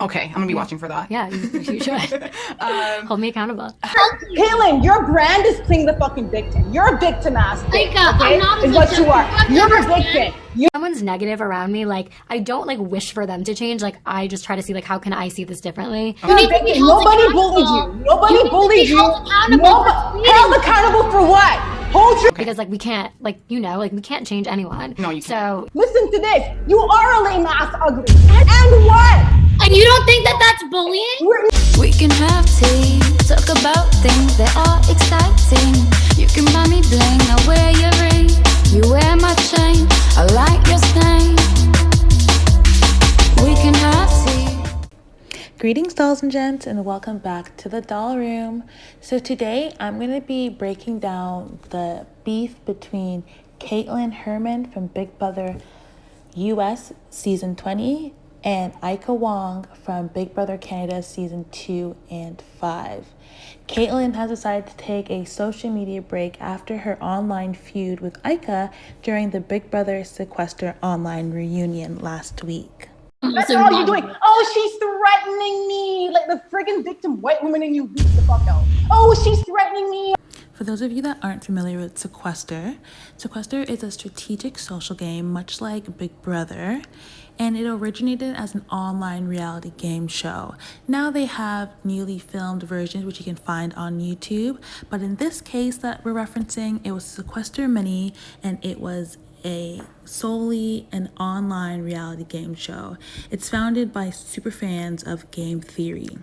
Okay, I'm gonna be watching for that. Yeah, you should. Hold me accountable. Kaitlyn, your brand is playing the fucking victim. You're a victim ass bitch, Ika, okay? I'm not a is what victim. you are. You You're a understand? victim. Someone's negative around me, like, I don't, like, wish for them to change. Like, I just try to see, like, how can I see this differently? You're a victim. Nobody bullied you. Nobody bullied you. Held accountable for what? Hold your... Because, like, we can't, like, you know, like, we can't change anyone. No, you can't. So, Listen to this. You are a lame ass ugly. And what? And you don't think that that's bullying? We can have tea, talk about things that are exciting. You can buy me bling, I wear your ring. You wear my chain, I like your stain. We can have tea. Greetings, dolls and gents, and welcome back to the doll room. So today I'm going to be breaking down the beef between Kaitlyn Herman from Big Brother US Season 20 and Aiko Wong from Big Brother Canada Season 2 and 5. Kaitlyn has decided to take a social media break after her online feud with Ika during the Big Brother Sequester online reunion last week. That's all you're doing. Oh, she's threatening me. Like the friggin' victim white woman and you beat the fuck out. Oh, she's threatening me. For those of you that aren't familiar with Sequester, Sequester is a strategic social game much like Big Brother, and it originated as an online reality game show. Now they have newly filmed versions which you can find on YouTube, but in this case that we're referencing, it was Sequester Mini, and it was solely an online reality game show. It's founded by super fans of game theory.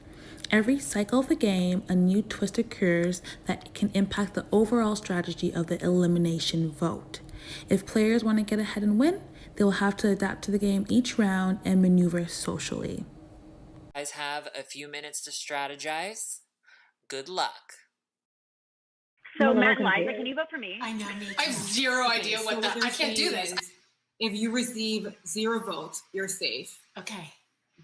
Every cycle of the game, a new twist occurs that can impact the overall strategy of the elimination vote. If players want to get ahead and win, they will have to adapt to the game each round and maneuver socially. You guys have a few minutes to strategize. Good luck. So, Matt and Liza, can you vote for me? I know. I have zero idea what that. I can't do this. If you receive 0 votes, you're safe. Okay.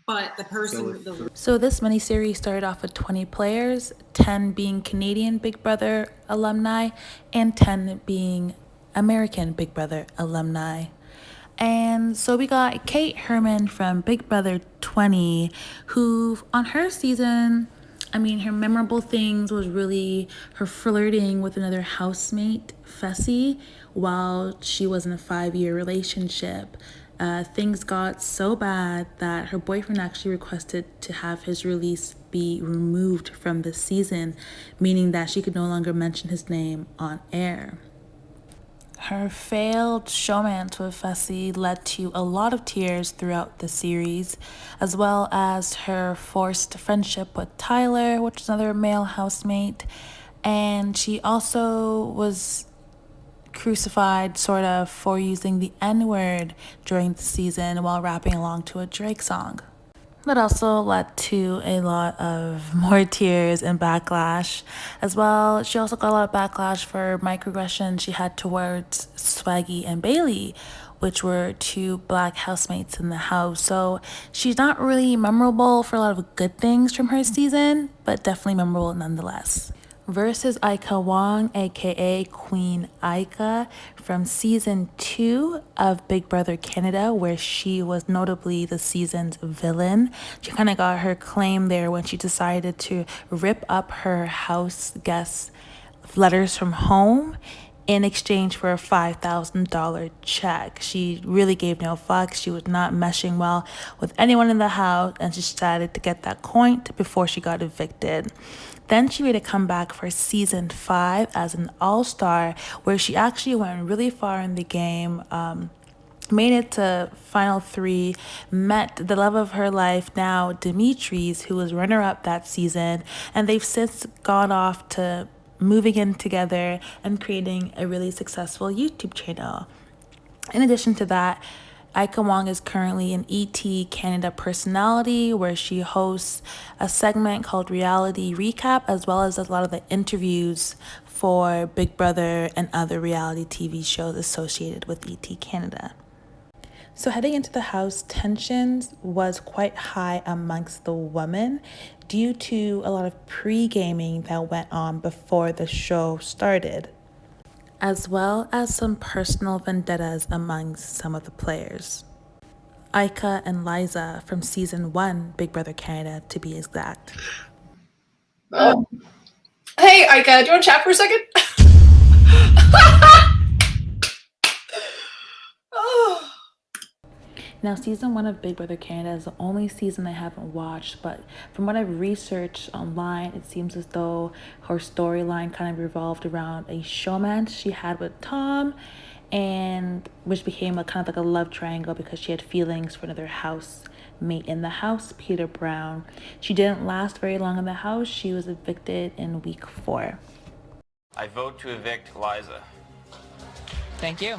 But the person... So this miniseries started off with 20 players, 10 being Canadian Big Brother alumni, and 10 being American Big Brother alumni. And so we got Kaitlyn Herman from Big Brother 20, who on her season, I mean, her memorable things was really her flirting with another housemate, Fessy, while she was in a 5-year relationship. Things got so bad that her boyfriend actually requested to have his release be removed from the season, meaning that she could no longer mention his name on air. Her failed showmance with Fessy led to a lot of tears throughout the series, as well as her forced friendship with Tyler, which is another male housemate, and she also was crucified sort of for using the N-word during the season while rapping along to a Drake song. That also led to a lot of more tears and backlash. As well, she also got a lot of backlash for microaggressions she had towards Swaggy and Bailey, which were 2 black housemates in the house. So she's not really memorable for a lot of good things from her season, but definitely memorable nonetheless. Versus Ika Wong, aka Queen Ika, from season 2 of Big Brother Canada, where she was notably the season's villain. She kind of got her claim there when she decided to rip up her house guests' letters from home in exchange for a $5,000 check. She really gave no fucks. She was not meshing well with anyone in the house, and she decided to get that coin before she got evicted. Then she made a comeback for season 5 as an all-star, where she actually went really far in the game, made it to final 3, met the love of her life now, Demetres, who was runner-up that season, and they've since gone off to moving in together and creating a really successful YouTube channel. In addition to that, Aiko Wong is currently an ET Canada personality where she hosts a segment called Reality Recap, as well as a lot of the interviews for Big Brother and other reality TV shows associated with ET Canada. So heading into the house, tensions was quite high amongst the women due to a lot of pre-gaming that went on before the show started, as well as some personal vendettas among some of the players. Ika and Liza from season 1 Big Brother Canada to be exact. Hey, Ika, do you want to chat for a second? Oh. Now, season 1 of Big Brother Canada is the only season I haven't watched, but from what I've researched online, it seems as though her storyline kind of revolved around a showman she had with Tom, and which became a kind of like a love triangle because she had feelings for another housemate in the house, Peter Brown. She didn't last very long in the house. She was evicted in week 4. I vote to evict Liza. Thank you.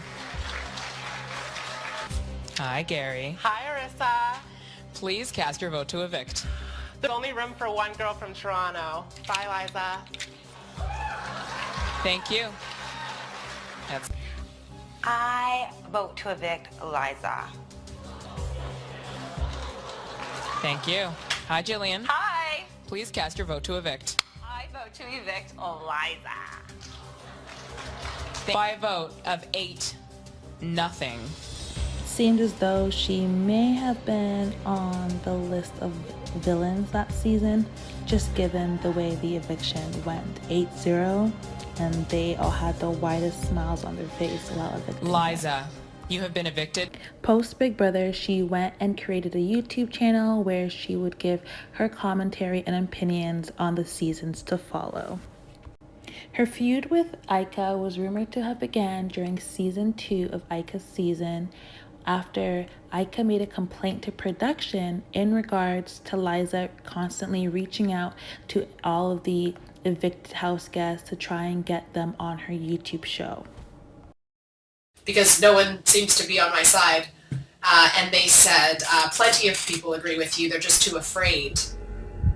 Hi, Gary. Hi, Arissa. Please cast your vote to evict. There's only room for one girl from Toronto. Bye, Liza. Thank you. That's I vote to evict Liza. Thank you. Hi, Jillian. Hi. Please cast your vote to evict. I vote to evict Liza. By a vote of 8-0. Seemed as though she may have been on the list of villains that season, just given the way the eviction went. 8-0, and they all had the widest smiles on their face while evicting. Liza, you have been evicted. Post Big Brother, she went and created a YouTube channel where she would give her commentary and opinions on the seasons to follow. Her feud with Ika was rumored to have begun during season 2 of Ika's season, after Ika made a complaint to production in regards to Liza constantly reaching out to all of the evicted house guests to try and get them on her YouTube show. Because no one seems to be on my side. And they said, plenty of people agree with you, they're just too afraid.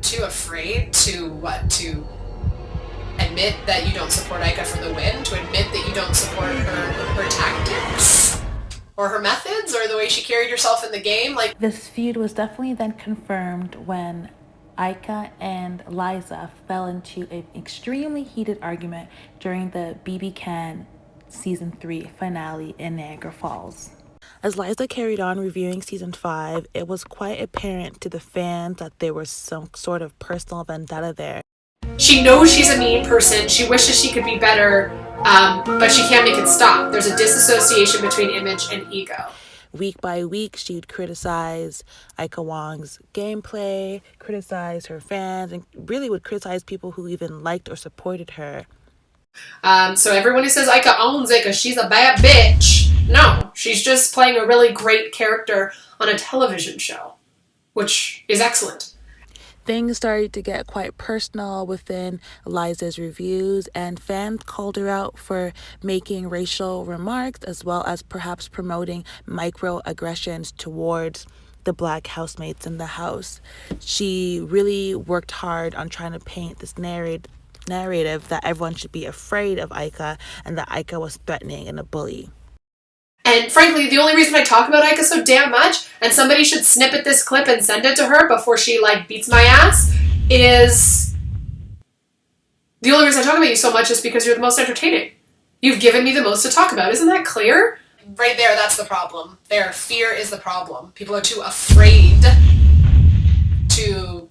Too afraid to what? To admit that you don't support Ika for the win? To admit that you don't support her tactics? Or her methods, or the way she carried herself in the game. Like, this feud was definitely then confirmed when Ika and Liza fell into an extremely heated argument during the BBCAN season 3 finale in Niagara Falls. As Liza carried on reviewing season 5, it was quite apparent to the fans that there was some sort of personal vendetta there. she knows she's a mean person, she wishes she could be better, but she can't make it stop. There's a disassociation between image and ego. Week by week, she'd criticize Aiko Wong's gameplay, criticize her fans, and really would criticize people who even liked or supported her. So everyone who says Ika owns it because she's a bad bitch, no, she's just playing a really great character on a television show, which is excellent. Things started to get quite personal within Liza's reviews, and fans called her out for making racial remarks as well as perhaps promoting microaggressions towards the black housemates in the house. She really worked hard on trying to paint this narrative that everyone should be afraid of Ika and that Ika was threatening and a bully. And frankly, the only reason I talk about Ika so damn much, and somebody should snippet this clip and send it to her before she, beats my ass, is... The only reason I talk about you so much is because you're the most entertaining. You've given me the most to talk about. Isn't that clear? Right there, that's the problem. Their fear is the problem. People are too afraid to,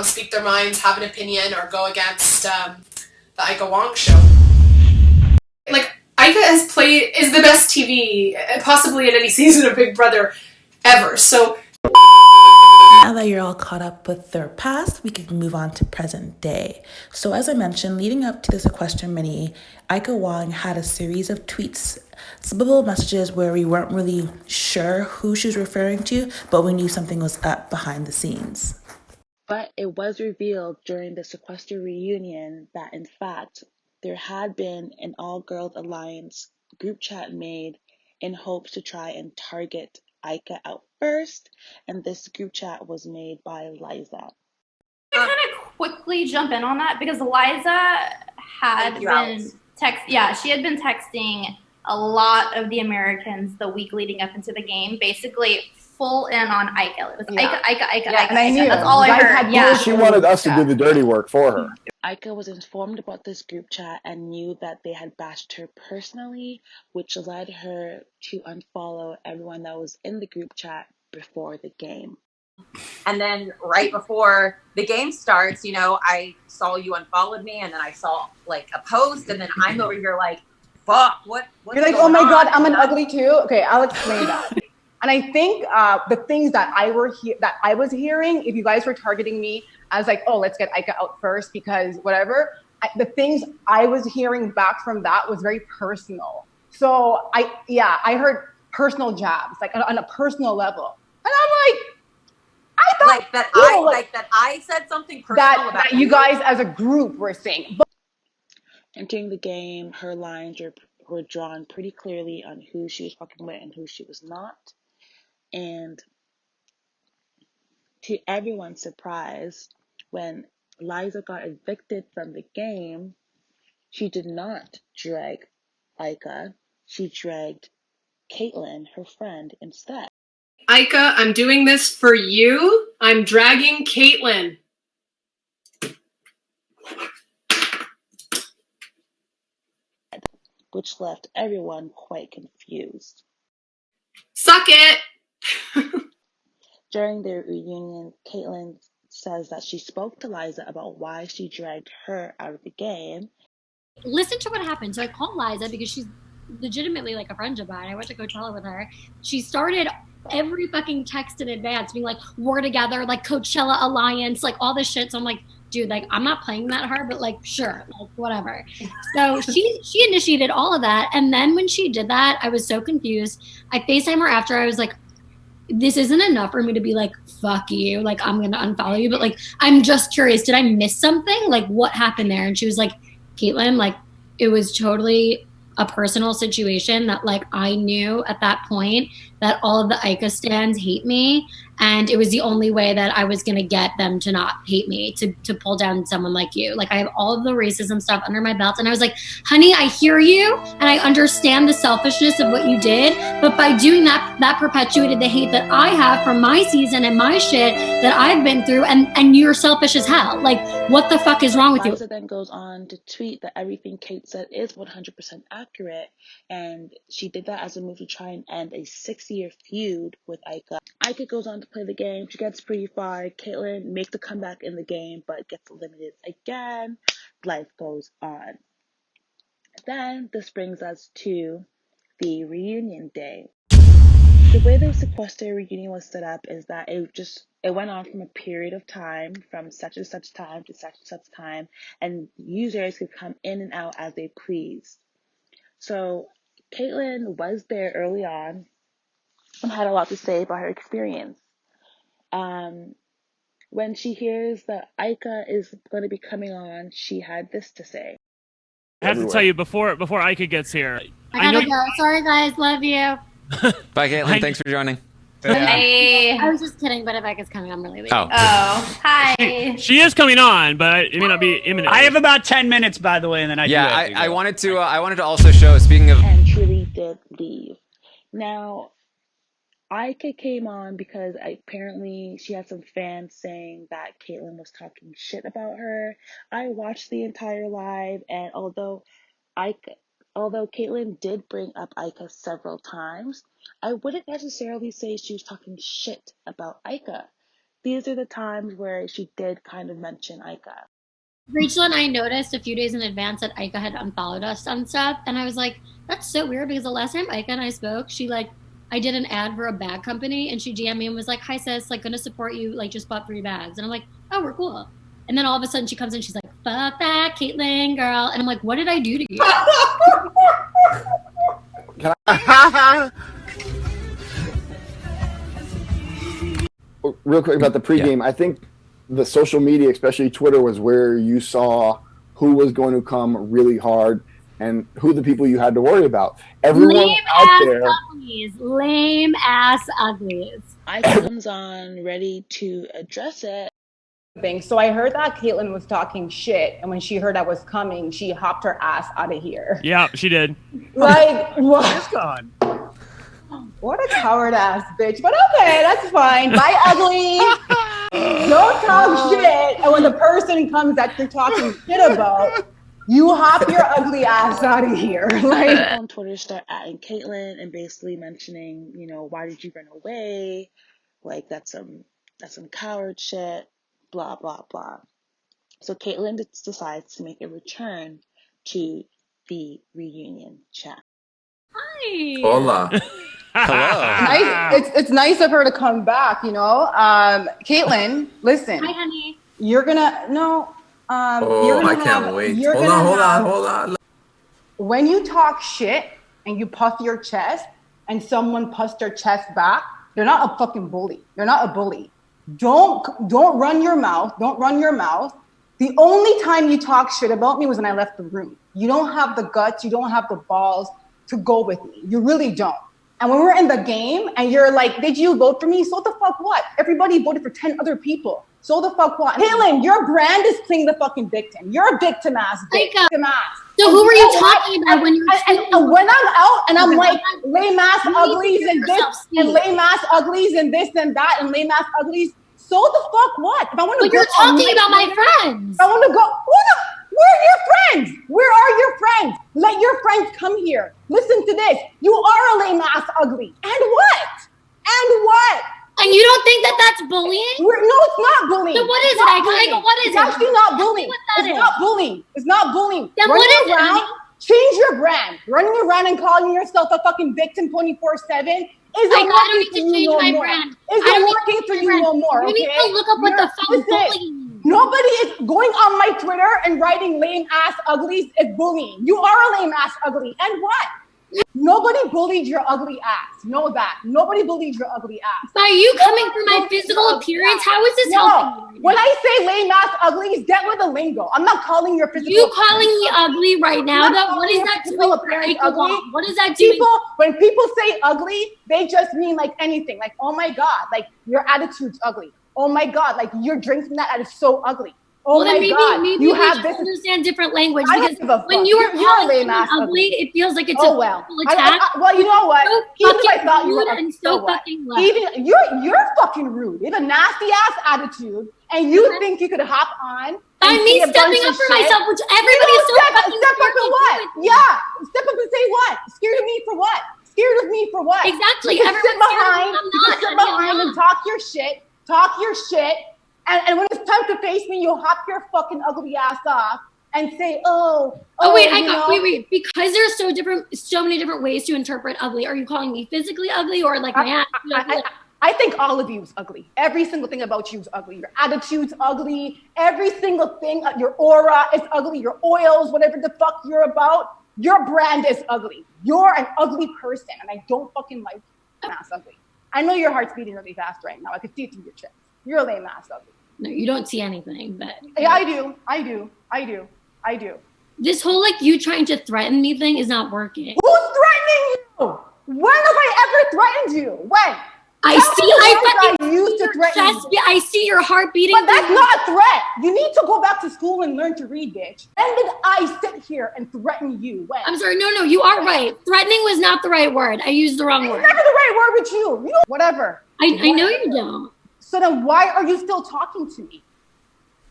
speak their minds, have an opinion, or go against the Aiko Wong show. Ika is the best TV, possibly in any season of Big Brother ever, so... Now that you're all caught up with their past, we can move on to present day. So as I mentioned, leading up to the Sequester Mini, Aiko Wong had a series of tweets, subliminal messages where we weren't really sure who she was referring to, but we knew something was up behind the scenes. But it was revealed during the Sequester reunion that, in fact, there had been an all-girls alliance group chat made in hopes to try and target Ika out first, and this group chat was made by Liza. I kind of quickly jump in on that because Liza had been she had been texting a lot of the Americans the week leading up into the game, basically full in on Ika. It was Ika. And I knew. That's all I heard. She wanted us to do the dirty work for her. Ika was informed about this group chat and knew that they had bashed her personally, which led her to unfollow everyone that was in the group chat before the game. And then right before the game starts, you know, I saw you unfollowed me, and then I saw like a post, and then I'm over here like, fuck, what's You're like, oh my God, I'm an ugly too? Okay, I'll explain that. And I think the things that I was hearing, if you guys were targeting me as like, oh, let's get Ika out first because whatever, the things I was hearing back from that was very personal. So I heard personal jabs, like on a personal level. And I'm like, I thought like that I said something personal about you guys as a group were saying. But entering the game, her lines were drawn pretty clearly on who she was fucking with and who she was not. And to everyone's surprise, when Liza got evicted from the game, she did not drag Ika. She dragged Kaitlyn, her friend, instead. Ika, I'm doing this for you. I'm dragging Kaitlyn. Which left everyone quite confused. Suck it! During their reunion, Kaitlyn says that she spoke to Liza about why she dragged her out of the game. Listen to what happened. So I called Liza because she's legitimately like a friend of mine. I went to Coachella with her. She started every fucking text in advance being like, we're together, like Coachella Alliance, like all this shit. So I'm like, dude, like I'm not playing that hard, but like sure, like whatever. So she initiated all of that. And then when she did that, I was so confused. I FaceTime her after. I was like, this isn't enough for me to be like, fuck you, like I'm gonna unfollow you, but like I'm just curious, did I miss something? Like what happened there? And she was like, Kaitlyn, like it was totally a personal situation that like I knew at that point that all of the Ika stans hate me, and it was the only way that I was gonna get them to not hate me, to pull down someone like you. Like I have all of the racism stuff under my belt, and I was like, honey, I hear you and I understand the selfishness of what you did, but by doing that perpetuated the hate that I have from my season and my shit that I've been through, and you're selfish as hell. Like what the fuck is wrong with you? Liza then goes on to tweet that everything Kate said is 100% accurate, and she did that as a move to try and end a 6-year feud with Ika. Ika goes on to play the game. She gets pretty far. Kaitlyn makes a comeback in the game, but gets eliminated again. Life goes on. Then this brings us to the reunion day. The way the Sequester reunion was set up is that it went on from a period of time, from such and such time to such and such time, and users could come in and out as they pleased. So Kaitlyn was there early on and had a lot to say about her experience. When she hears that Ika is going to be coming on, she had this to say. I have to tell you, before Ika gets here, I gotta go. Sorry guys, love you. Bye, Kaitlyn. Thanks for joining. Hey. I was just kidding, but if Ika's coming, I'm really leaving. Oh, hi. She is coming on, but it may not be imminent. I have about 10 minutes, by the way, and then I wanted to also show. Speaking of, and truly did leave. Now, Ika came on because apparently she had some fans saying that Kaitlyn was talking shit about her. I watched the entire live, and although Kaitlyn did bring up Ika several times, I wouldn't necessarily say she was talking shit about Ika. These are the times where she did kind of mention Ika. Rachel and I noticed a few days in advance that Ika had unfollowed us on stuff, and I was like, that's so weird, because the last time Ika and I spoke, I did an ad for a bag company, and she DM'd me and was like, hi sis, like gonna support you, like just bought 3 bags. And I'm like, oh, we're cool. And then all of a sudden she comes in, she's like, fuck that, Kaitlyn, girl. And I'm like, what did I do to you? Real quick about the pregame, I think the social media, especially Twitter, was where you saw who was going to come really hard and who the people you had to worry about. Everyone lame out ass there. uglies. Lame ass uglies. Ika comes on ready to address it. So I heard that Kaitlyn was talking shit, and when she heard I was coming, she hopped her ass out of here. Yeah, she did. Like, what? She's gone. What a coward ass bitch. But okay, that's fine. Bye, ugly. Don't talk shit. And when the person comes that you're talking shit about, you hop your ugly ass out of here. Like, on Twitter, start atting Kaitlyn and basically mentioning, why did you run away? Like, that's some coward shit, blah, blah, blah. So Kaitlyn decides to make a return to the reunion chat. Hi. Hola. Hello. It's nice of her to come back, you know. Caitlyn, listen. Hi, honey. You're gonna I can't wait. Hold on. When you talk shit and you puff your chest and someone puffs their chest back, you're not a fucking bully. You're not a bully. Don't run your mouth. Don't run your mouth. The only time you talk shit about me was when I left the room. You don't have the guts. You don't have the balls to go with me. You really don't. And when we're in the game and you're like, did you vote for me? So the fuck what? Everybody voted for 10 other people. So the fuck what? Kaitlyn, your brand is playing the fucking victim. You're a victim ass. Victim ass. So who were you talking about when you're and when I'm out and I'm like lame ass uglies and this and lame ass uglies and this and that and lame ass uglies? So the fuck what? If I want to But you're talking about my friends. I want to go. Where are your friends? Where are your friends? Let your friends come here. Listen to this. You are a lame ass ugly. And what? And what? And you don't think that that's bullying? No, it's not bullying. So what is it? What is it? It's actually not bullying. It's not bullying. It's not bullying. Then what is it? Change your brand. Running around and calling yourself a fucking victim 24/7 isn't working for you no more. Isn't working for you no more. You need to look up what the fuck bullying. Nobody is going on my Twitter and writing lame ass uglies is bullying. You are a lame ass ugly. And what? Nobody bullied your ugly ass. Know that. Nobody bullied your ugly ass. By you coming for my physical appearance, how is this helping you? When I say lame ass uglies, get with the lingo. I'm not calling your physical You calling me ugly right now, though? What is that doing for Aiko Wong? What is that doing? When people say ugly, they just mean like anything. Like, oh my God, like your attitude's ugly. Oh my God, like you're drinking that is so ugly. Oh well, my God, maybe you we have just this. Understand different language because when you are calling someone ugly, it feels like it's a physical attack. Well, you know what? Even if I thought you were and so fucking loud. Even you're fucking rude. You have a nasty ass attitude, and you think you could hop on. By me stepping up for myself, which everybody is so fucking step up for what? Yeah, step up and say what? Scared of me for what? Scared of me for what? Exactly. You can sit behind and talk your shit. And when it's time to face me, you'll hop your fucking ugly ass off and say, wait. Because there's so many different ways to interpret ugly. Are you calling me physically ugly or like my attitude? I think all of you is ugly. Every single thing about you is ugly. Your attitude's ugly. Every single thing, your aura is ugly. Your oils, whatever the fuck you're about, your brand is ugly. You're an ugly person, and I don't fucking like ass ugly. I know your heart's beating really fast right now. I can see it through your chest. You're a lame ass ugly. No, you don't see anything, but yeah, I do. This whole like you trying to threaten me thing is not working. Who's threatening you? When have I ever threatened you? When? I see your heart beating. But that's not a threat. You need to go back to school and learn to read, bitch. When did I sit here and threaten you? When? I'm sorry. No, you are right. Threatening was not the right word. I used the wrong word. It's never the right word with you. You know, whatever. I know you don't. So then why are you still talking to me?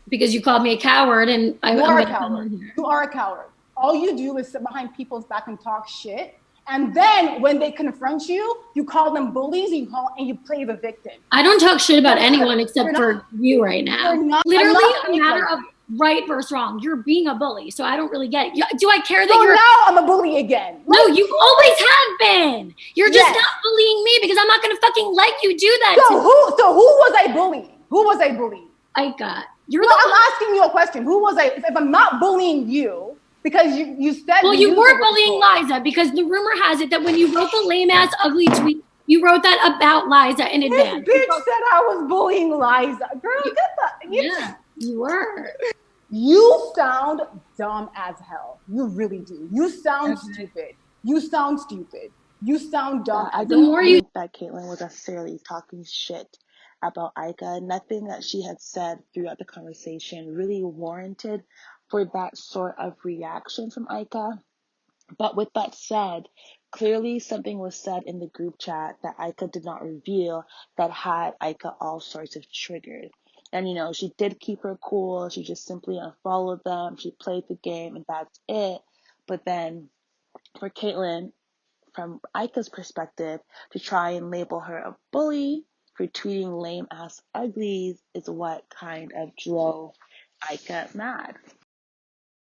Because you called me a coward and You are a coward. You are a coward. All you do is sit behind people's back and talk shit. And then when they confront you, you call them bullies and you play the victim. I don't talk shit about anyone except for you right now. Literally a matter of right versus wrong. You're being a bully, so I don't really get it. Do I care that you're... now I'm a bully again. No, you always have been. You're just not bullying me because I'm not going to fucking let you do that. So who was I bullying? Who was I bullying? Ika. I'm asking you a question. Who was I? If I'm not bullying you, because you said... Well, you were bullying Liza because the rumor has it that when you wrote the lame-ass ugly tweet, you wrote that about Liza in advance. This bitch said I was bullying Liza. Girl, get that. Yeah, you were. You sound dumb as hell. You really do. You sound stupid. You sound dumb. I don't think that Kaitlyn was necessarily talking shit about Ika. Nothing that she had said throughout the conversation really warranted for that sort of reaction from Ika. But with that said, clearly something was said in the group chat that Ika did not reveal that had Ika all sorts of triggered. And, she did keep her cool. She just simply unfollowed them. She played the game, and that's it. But then for Kaitlyn, from Ika's perspective, to try and label her a bully for tweeting lame ass uglies is what kind of drove Ika mad.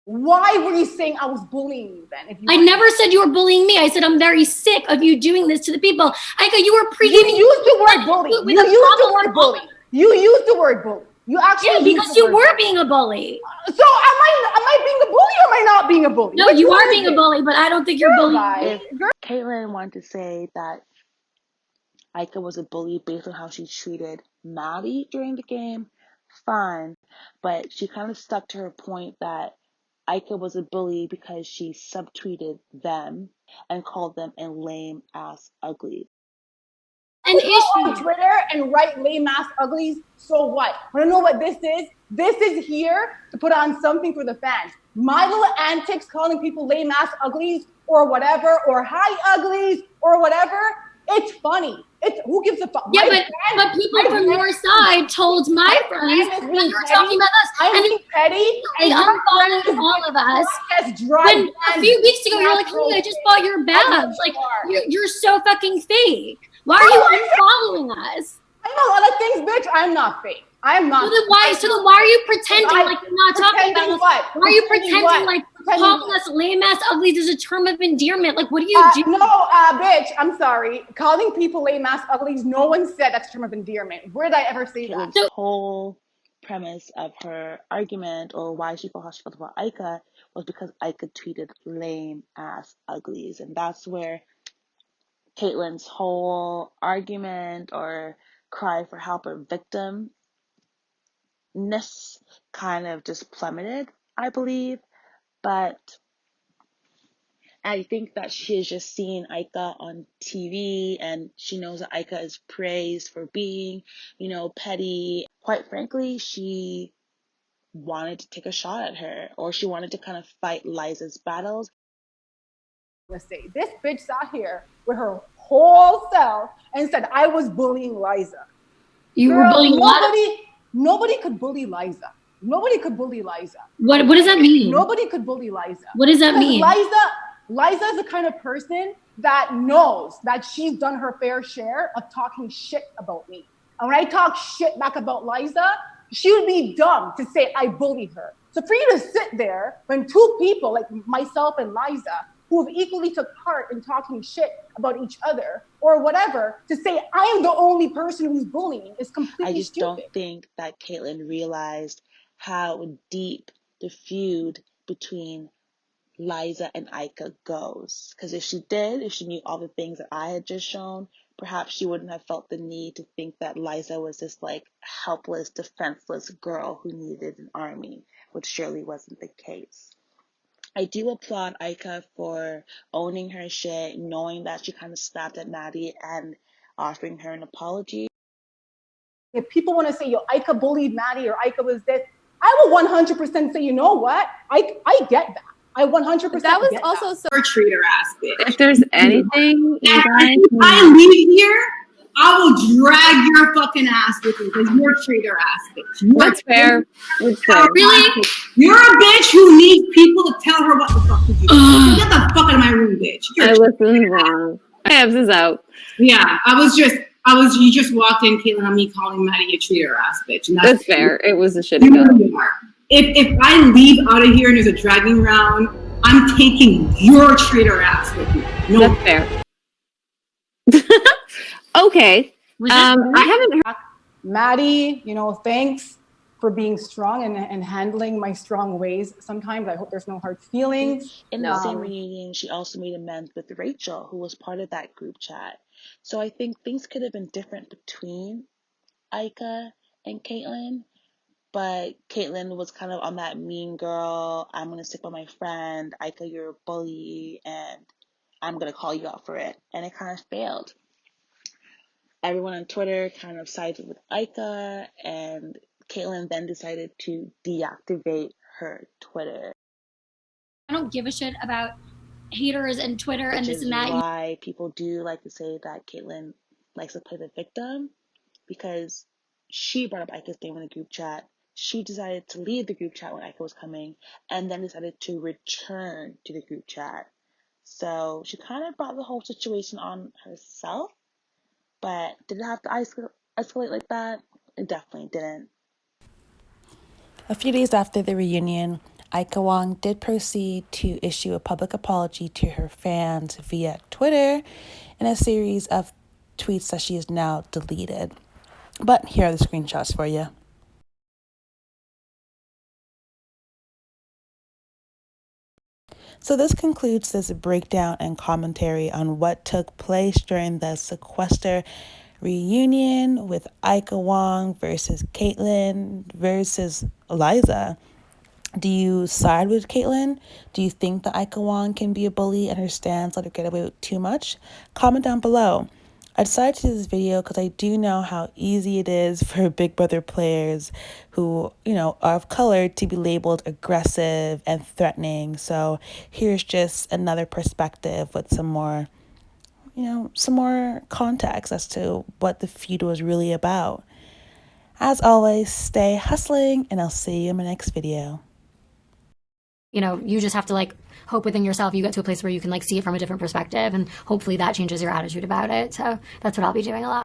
Why were you saying I was bullying you then? If you I never said you were bullying me. I said I'm very sick of you doing this to the people. Ika, you were pre-gaming. You used the word bully. You used the word bully. You used the word bully. You actually because you were being a bully. So am I being a bully or am I not being a bully? No, you are being a bully, but I don't think you're bullying. If Kaitlyn wanted to say that Ika was a bully based on how she treated Maddie during the game, fine. But she kind of stuck to her point that Ika was a bully because she subtweeted them and called them a lame ass ugly. And go on Twitter and write lame ass uglies. So what? Want to know what this is? This is here to put on something for the fans. My little antics calling people lame ass uglies or whatever, or hi uglies or whatever. It's funny. It's who gives a fuck? Yeah, but people from your side told my friends that you were talking about us. I'm being petty. And unfollowing all of us. When a few weeks ago you're like, "Hey, I just bought your badge." Like you're so fucking fake. Why are you unfollowing us? I know a lot of things, bitch. I'm not fake. I'm not. So then why are you pretending like you're not talking about us? Why are you pretending like calling us lame ass uglies is a term of endearment? Like, what do you do? No, bitch, I'm sorry. Calling people lame ass uglies, no one said that's a term of endearment. Where did I ever say that? The whole premise of her argument, or why she felt how she felt about Ika, was because Ika tweeted lame ass uglies. And that's where Kaitlyn's whole argument or cry for help or victimness kind of just plummeted, I believe. But I think that she has just seen Ika on TV and she knows that Ika is praised for being, petty. Quite frankly, she wanted to take a shot at her, or she wanted to kind of fight Liza's battles. Let's say this bitch sat here with her whole self and said I was bullying Liza. You were bullying nobody could bully Liza. Nobody could bully Liza. What does that mean? Nobody could bully Liza. What does that mean? Liza is the kind of person that knows that she's done her fair share of talking shit about me. And when I talk shit back about Liza, she would be dumb to say I bully her. So for you to sit there when two people like myself and Liza, who have equally took part in talking shit about each other or whatever, to say I am the only person who's bullying is completely stupid. I just don't think that Kaitlyn realized how deep the feud between Liza and Ika goes. Because if she knew all the things that I had just shown, perhaps she wouldn't have felt the need to think that Liza was this helpless, defenseless girl who needed an army, which surely wasn't the case. I do applaud Ika for owning her shit, knowing that she kind of snapped at Maddie and offering her an apology. If people want to say, yo, Ika bullied Maddie or Ika was this, I will 100% say, you know what? I get that. I 100% that was get also that. so treater ass bitch. If there's anything you guys I leave here, I will drag your fucking ass with me because you're a treater ass bitch. That's fair. That's fair. Really? You're a bitch who needs people to tell her what the fuck to do. Get the fuck out of my room, bitch. I listened wrong. My abs is out. Yeah, you just walked in, Kaitlyn, on me calling Maddie a treater ass bitch. And that's fair. It was a shitty go. If I leave out of here and there's a dragging round, I'm taking your traitor ass with me. No. That's fair. Okay. I haven't heard. Maddie, thanks for being strong and handling my strong ways sometimes. I hope there's no hard feelings. In the same reunion, she also made amends with Rachel, who was part of that group chat. So I think things could have been different between Ika and Kaitlyn. But Kaitlyn was kind of on that mean girl, I'm going to stick by my friend, Ika, you're a bully, and I'm going to call you out for it. And it kind of failed. Everyone on Twitter kind of sided with Ika, and Kaitlyn then decided to deactivate her Twitter. I don't give a shit about haters and Twitter and this and that. Why people do like to say that Kaitlyn likes to play the victim, because she brought up Ika's name in the group chat. She decided to leave the group chat when Ika was coming, and then decided to return to the group chat. So she kind of brought the whole situation on herself, but did it have to escalate like that. It definitely didn't. A few days after the reunion, Aiko Wong did proceed to issue a public apology to her fans via Twitter in a series of tweets that she has now deleted. But here are the screenshots for you. So this concludes this breakdown and commentary on what took place during the Sequester reunion with Aiko Wong versus Kaitlyn versus Liza. Do you side with Kaitlyn? Do you think that Aiko Wong can be a bully and her stance let her get away with too much? Comment down below. I decided to do this video because I do know how easy it is for Big Brother players who, are of color to be labeled aggressive and threatening. So here's just another perspective with some more context as to what the feud was really about. As always, stay hustling, and I'll see you in my next video. You just have to hope within yourself you get to a place where you can see it from a different perspective, and hopefully that changes your attitude about it. So that's what I'll be doing a lot.